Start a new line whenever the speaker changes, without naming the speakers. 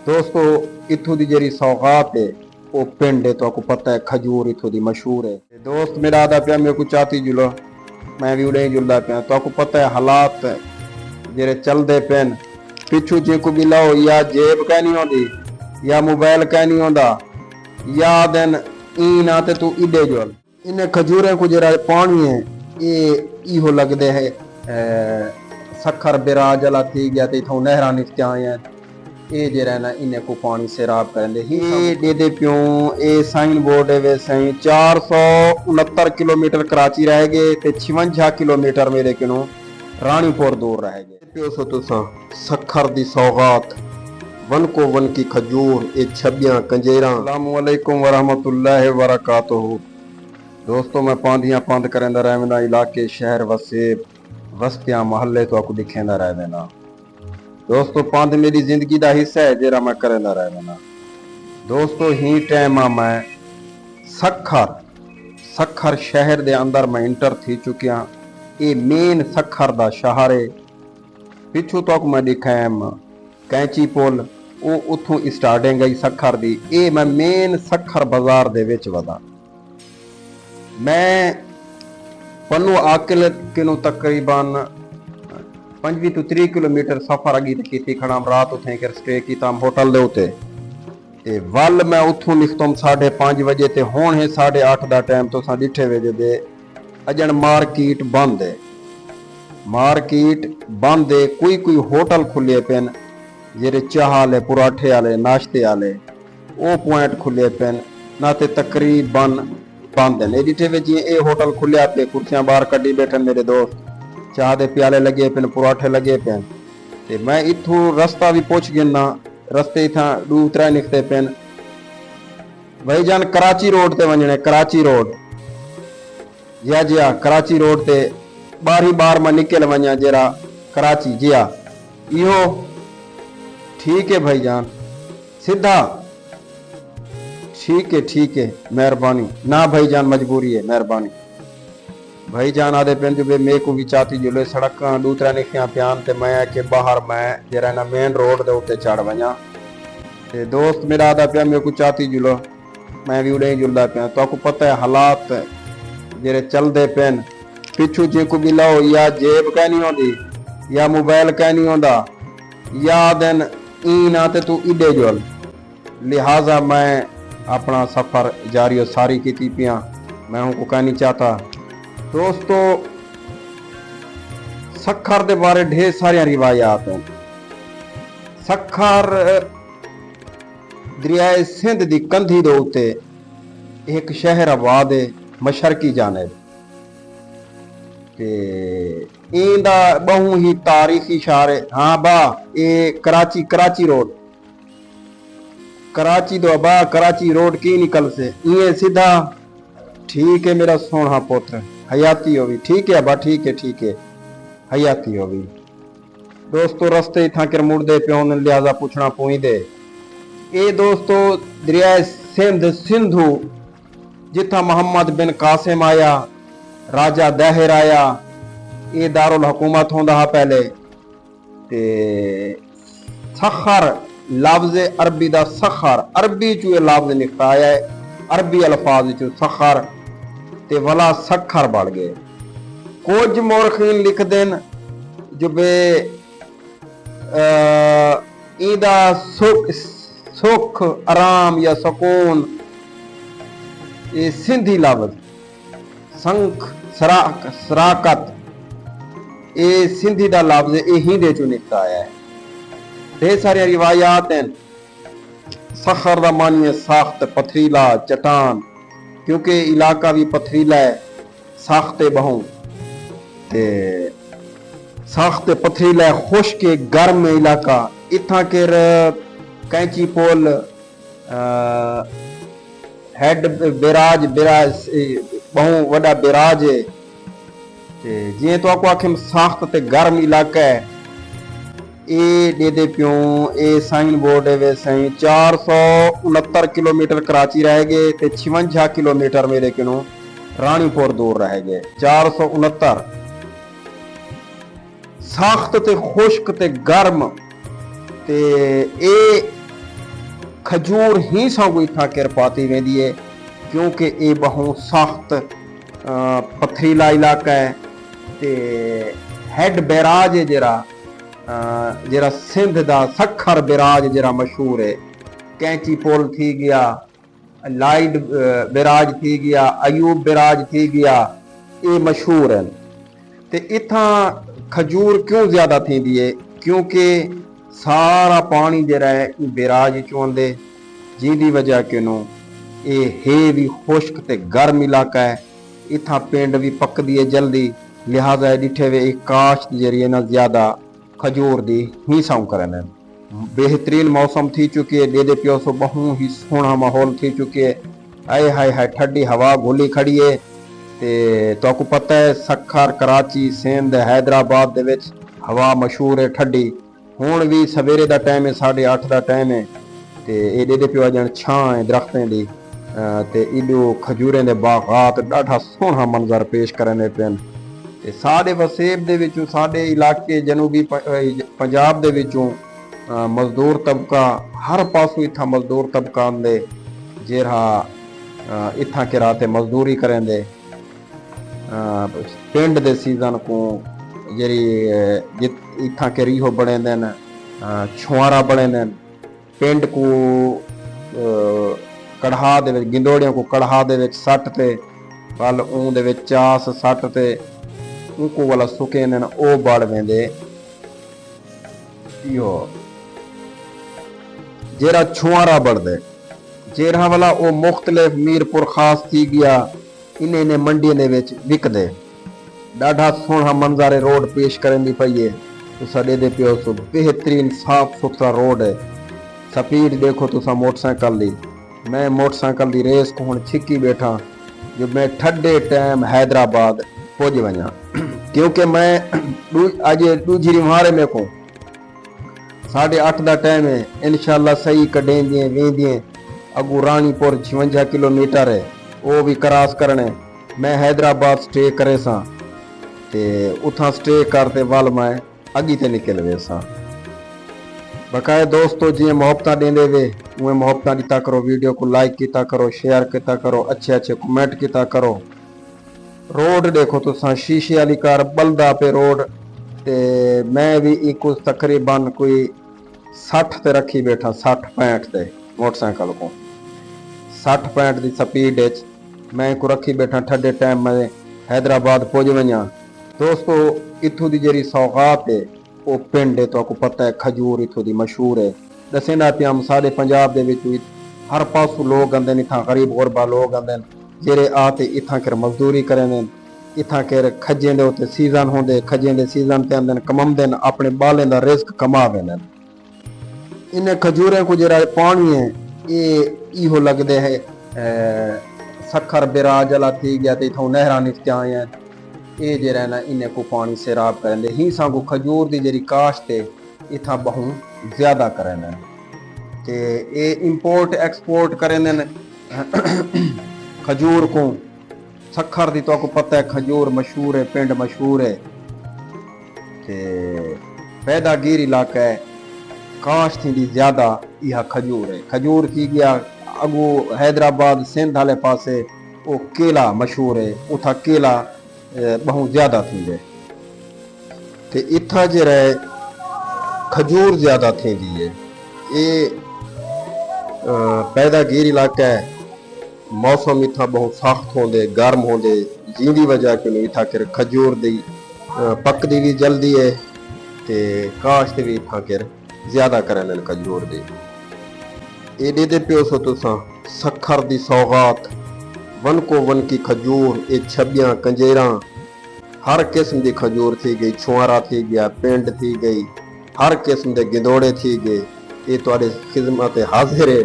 दोस्तों इत्थों की जी सौगात है वो पिंड है, तो आपको पता है खजूर इत्थों की मशहूर है। दोस्त मेरा आदा पिया मेरे को चाती जुलो, मैं भी उड़े जुलदा पिया, तो आपको पता है हालात जेरे चलते पेन पिछू जे को भी लाओ या जेब कह नहीं आती या मोबाइल कह नहीं आता या दिन ई ना ते तू इडे जुल इन्हें खजूरें को जरा पानी है ये इहो लगते है सखर बिराज वाला थी गया तो इथों नहरा निकल आए हैं ये जरा ना इन्हें को पानी सैराब करेंगे ही दे दे प्यों ये साइन बोर्ड है वे सही 469 किलोमीटर कराची रह गए ते 56 किलोमीटर मेरे किनों रानीपुर दूर रह गए प्यो सो तुसा सखर दी सौगात वन को वन की खजूर ये छबियां कंजेरा। अस्सलामु अलैकुम वरहमतुल्लाहि वबरकातुहू। दोस्तों मैं पांदियां पंद करेंदा रहंदा इलाके शहर वसेब वस्तियां महल्ले तो आपको दिखेंदा रहंदा। दोस्तों पंद मेरी जिंदगी का हिस्सा है जेरा मैं करेंदा रहंदा। दोस्तों ही टाइम मैं सखर शहर दे अंदर मैं इंटर थी चुकिया। ये मेन सखर दा शहर है। पिछू तक मैं दिखा कैंची पुल वो उथों स्टार्टिंग गई सखर दी। ये मैं मेन सखर बाजार दे विच वधा। मैं पन्नू आकिल किनों तकरीबन 25 तो 30 किलोमीटर सफर अगी की खड़ा रात उठे कर स्टे किया होटल दे उते ते वल मैं उथों निकतम 5:30 बजे ते हुण है 8:30 दा टाइम तो सा डिठे वजे दे अजन मार्केट बंद है। मार्केट बंद है। कोई होटल खुले पेन जेरे चाह वाले पराठे वाले नाश्ते वाले वो पॉइंट खुले पेन ना ते तकरीबन बंद है। डिठे वे जी ये होटल खुलिया पे कुर्सियां बाहर कड्डी बैठे मेरे दोस्त चाह दे प्याले लगे पेन पराठे लगे पेन ते मैं इथों रास्ता भी पूछ गिना रस्ते इथा 2-3 निकते पेन भाई जान कराची रोड ते वंजने कराची रोड जी हाँ कराची रोड ते बारी बार मैं निकल वंजा जरा कराची जी हाँ इहो ठीक है भाईजान सीधा ठीक है मेहरबानी ना भाईजान मजबूरी है मेहरबानी भाईजान आदे पेन जो मेरे को भी चाहती जुले सड़क 2-3 निखियां प्यान ते मैं के बाहर मैं जरा ना मेन रोड दे उत्ते चढ़ वंजा ते दोस्त मेरा आदा पिया मेरे को चाहती जुलो मैं भी उड़े जुलदा पिया। तो आपको पता है हालात जेरे चलते पेन पिछू जे को भी लाओ या जेब कह नहीं आती या मोबाइल कह नहीं आता या दिन ई ना ते तू इडे जुल। लिहाजा मैं अपना सफर जारी सारी की पिया मैं उनको कहनी चाहता। दोस्तों सखर के बारे ढेर सारिया रिवायात हैं। सखर दरियाए सिंध की कंधी दे उत्ते एक शहर आबाद है मशरकी जानिब इंदा बहु ही तारीखी शहर है। हाँ बा ये कराची रोड कराची दो बा कराची रोड की निकल से ये सीधा ठीक है मेरा सोना पुत्र हयाती हो भी ठीक है बा ठीक है हयाती हो भी। दोस्तों रस्ते इथा कर मुड़दे प्यो लिहाजा पूछना पुई दे ये दोस्तों दरियाए सिंधु जिथा मोहम्मद बिन कासिम आया राजा दहर आया ये दारुल हुकूमत होंदा हा पहले ते सखर लफ्ज अरबी दा सखर अरबी चू ये लफ्ज निकला आया है अरबी अल्फाज चू सखर ते वला सखर बढ़ गए। कुछ मोरखीन लिख देन जो बे ईदा सुख आराम या सुकून ये सिंधी लफ्ज संख सराकत ये सिंधी दा लफ्ज ये हिंदे चो निकला आया है। ढेर सारी रिवायात हैं। सखर दा मानी साख्त पथरीला चट्टान क्योंकि इलाका भी पथरीला है साख्ते बहु ते साख्ते पथरीला है खुश्क गर्म इलाका इथा केर कैंची पोल हेड बिराज बहु वड़ा बिराज है जी तो आपको आखिर साख्त ते गर्म इलाका है। ए दे दे प्यों ए साइन बोर्ड है वे सही 469 किलोमीटर कराची रह गए ते 56 किलोमीटर मेरे किनों रानीपुर दूर रह गए। 469 साख्त ते खुश्क ते गर्म ते ए खजूर ही सागू इत्थां किरपाती वेंदी है, क्योंकि ये बहुत सख्त पथरीला इलाका है। ते हैड बैराज है जरा सिंध दा सखर बैराज जरा मशहूर है। कैंची पुल थी गया, लाइड बैराज थी गया, अयूब बैराज थी गया, ये मशहूर है। ते इत्थां खजूर क्यों ज्यादा थींदी है, क्योंकि सारा पानी जरा है बैराज चों आंदे, जिंदी वजह किनों ये है भी खुश्क ते गर्म इलाका है। इत्थां पिंड भी पकदी है जल्दी, लिहाजा डिठे वे एक काश्त जरिए ना ज्यादा खजूर दी ही साऊं करन। बेहतरीन मौसम थी चुकी है, दे पियो सो बहु ही सोहना माहौल थी चुके है। आए हाय हाय ठंडी हवा घुली खड़ी है। ते तो पता है सखर कराची सिंध हैदराबाद दे विच हवा मशहूर है ठंडी। हुण भी सवेरे दा टाइम है, 8:30 दा टाइम है, ते ये दे पियो अजण छां है दरख्तें दी, ते इडो खजूरें दे बागात ॾाढा सोहना मंजर पेश करने पेन। ते साडे वसेब दे विचों साडे इलाके जनूबी पंजाब दे विचों मजदूर तबका हर पासों इत्थां मजदूर तबका आंदे, जेरा इत्थां के राते मजदूरी करेंदे। पिंड दे सीजन को जरी इत्थां के रीहो बनेंदे न, छुआरा बनेंदे न। पिंड को कढ़ा दे विच गिंदोड़ियां को कढ़ा दे विच सट ते वल ऊं दे विच चास सट ते उनको वाला सुके न ओ बड़ वेंदे। यो जेरा छुआरा बढ़दे जेरा वाला ओ मुख्तलिफ मीरपुर खास थी गया, इन्हें मंडियों दे विच विकदे। ॾाढा सोहना मंजर रोड पेश करन दी पई है। तो सडे दे पियो सो बेहतरीन साफ सुथरा रोड है। स्पीड देखो तुसा मोटरसाइकिल दी, मैं मोटरसाइकिल दी रेस को हुण छिकी बैठा जो मैं ठंडे टाइम हैदराबाद पुज वञा, क्योंकि मैं अज दूजी रिवारे में को 8:30 दा टाइम है। इंशाल्लाह सही कढेंदियां वेंदियां अगू रानीपुर 56 किलोमीटर है, वो भी क्रॉस करने। मैं हैदराबाद स्टे करे सा ते उथा स्टे करते वाल मैं अगी ते निकल वे सा। बकाए दोस्तों जी मोहब्बत देंदे वे उहे मोहब्बत दिता करो, वीडियो को लाइक किया करो, शेयर किया करो, अच्छे अच्छे कमेंट किया करो। रोड देखो तुसा शीशे वाली कार बलदा पे रोड, ते मैं भी कुछ तकरीबन कोई 60 ते रखी बैठा, 60-65 ते मोटरसाइकिल को 60-65 की स्पीड मैं को रखी बैठा। ठंडे टाइम में हैदराबाद पुज वञा। दोस्तों इत्थों की जी सौगात है वो पिंड है, तो आपको पता है खजूर इत्थों की मशहूर है। दसेंदा पिया सारे पंजाब दे विच हर पासों लोग आंदे, इत्थां गरीब गुरबा लोग आंदे जेरे आते इत्थां कर मजदूरी करें, इत्थां कर खजें दे उत्ते सीजन होंदे, खजें दे सीजन ते आंदे कमांदे अपने बालें दा रिस्क कमावे न। इन्हें खजूरें को जरा पानी है ये इहो लगदे है सखर बिराज वाला थी गया, तो इथों नहरा निकल आए हैं, ये जरा ना इन्हें को पानी सैराब करेंदे ही सागू खजूर की जी काश्त है इतना बहुत ज्यादा करें ते ये इंपोर्ट एक्सपोर्ट करें खजूर को। सखर की तो आपको पता है खजूर मशहूर है, पिंड मशहूर है, ते पैदागिर इलाका है, काश्त थी ज्यादा यह खजूर है। खजूर थी गया अगू हैदराबाद सिंध वाले पासे वो केला मशहूर है, उथा केला बहुत ज्यादा थी है, ते इथा जरा खजूर ज्यादा थी है। ये पैदागिर इलाका है, मौसम इथा बहुत सख्त होंदे गर्म होंदे, जिंदी वजह के इथा कर खजूर दी पकदी भी जल्दी है, ते काश्त भी इथा कर ज्यादा करन खजूर दी। एडे दे पियो सो तुसा सखर दी सौगात वन को वन की खजूर, ये छबियां कंजेरा हर किस्म की खजूर थी गई, छुआरा थी गया, पिंड थी गई, हर किस्म के गिदोड़े थी गए। ये तुहाडे खिदमत हाजिर है।